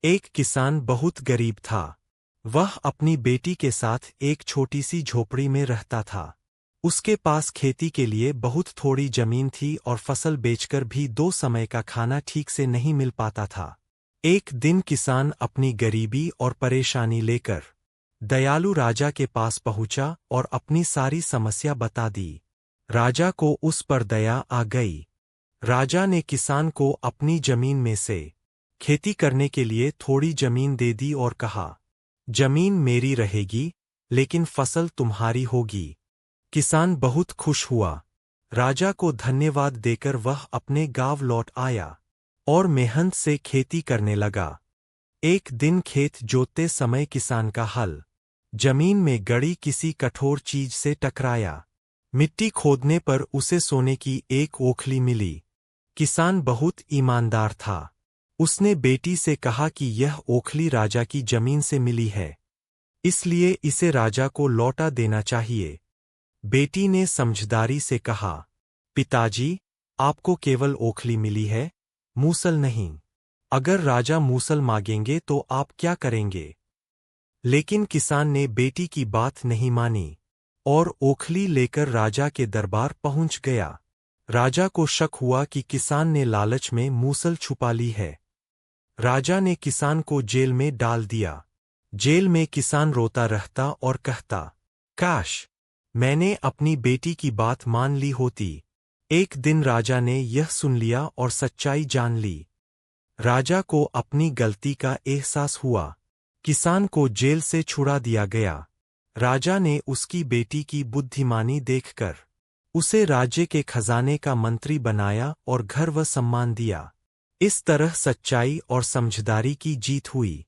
एक किसान बहुत गरीब था। वह अपनी बेटी के साथ एक छोटी सी झोपड़ी में रहता था। उसके पास खेती के लिए बहुत थोड़ी जमीन थी और फसल बेचकर भी 2 समय का खाना ठीक से नहीं मिल पाता था। एक दिन किसान अपनी गरीबी और परेशानी लेकर दयालु राजा के पास पहुंचा और अपनी सारी समस्या बता दी। राजा को उस पर दया आ गई। राजा ने किसान को अपनी जमीन में से खेती करने के लिए थोड़ी जमीन दे दी और कहा, जमीन मेरी रहेगी, लेकिन फसल तुम्हारी होगी। किसान बहुत खुश हुआ। राजा को धन्यवाद देकर वह अपने गांव लौट आया और मेहनत से खेती करने लगा। एक दिन खेत जोतते समय किसान का हल जमीन में गड़ी किसी कठोर चीज से टकराया। मिट्टी खोदने पर उसे सोने की एक ओखली मिली। किसान बहुत ईमानदार था। उसने बेटी से कहा कि यह ओखली राजा की जमीन से मिली है, इसलिए इसे राजा को लौटा देना चाहिए। बेटी ने समझदारी से कहा, पिताजी, आपको केवल ओखली मिली है, मूसल नहीं। अगर राजा मूसल मांगेंगे तो आप क्या करेंगे? लेकिन किसान ने बेटी की बात नहीं मानी और ओखली लेकर राजा के दरबार पहुंच गया। राजा को शक हुआ कि किसान ने लालच में मूसल छुपा ली है। राजा ने किसान को जेल में डाल दिया। जेल में किसान रोता रहता और कहता, काश मैंने अपनी बेटी की बात मान ली होती। एक दिन राजा ने यह सुन लिया और सच्चाई जान ली। राजा को अपनी गलती का एहसास हुआ। किसान को जेल से छुड़ा दिया गया। राजा ने उसकी बेटी की बुद्धिमानी देखकर उसे राज्य के खजाने का मंत्री बनाया और घर व सम्मान दिया। इस तरह सच्चाई और समझदारी की जीत हुई।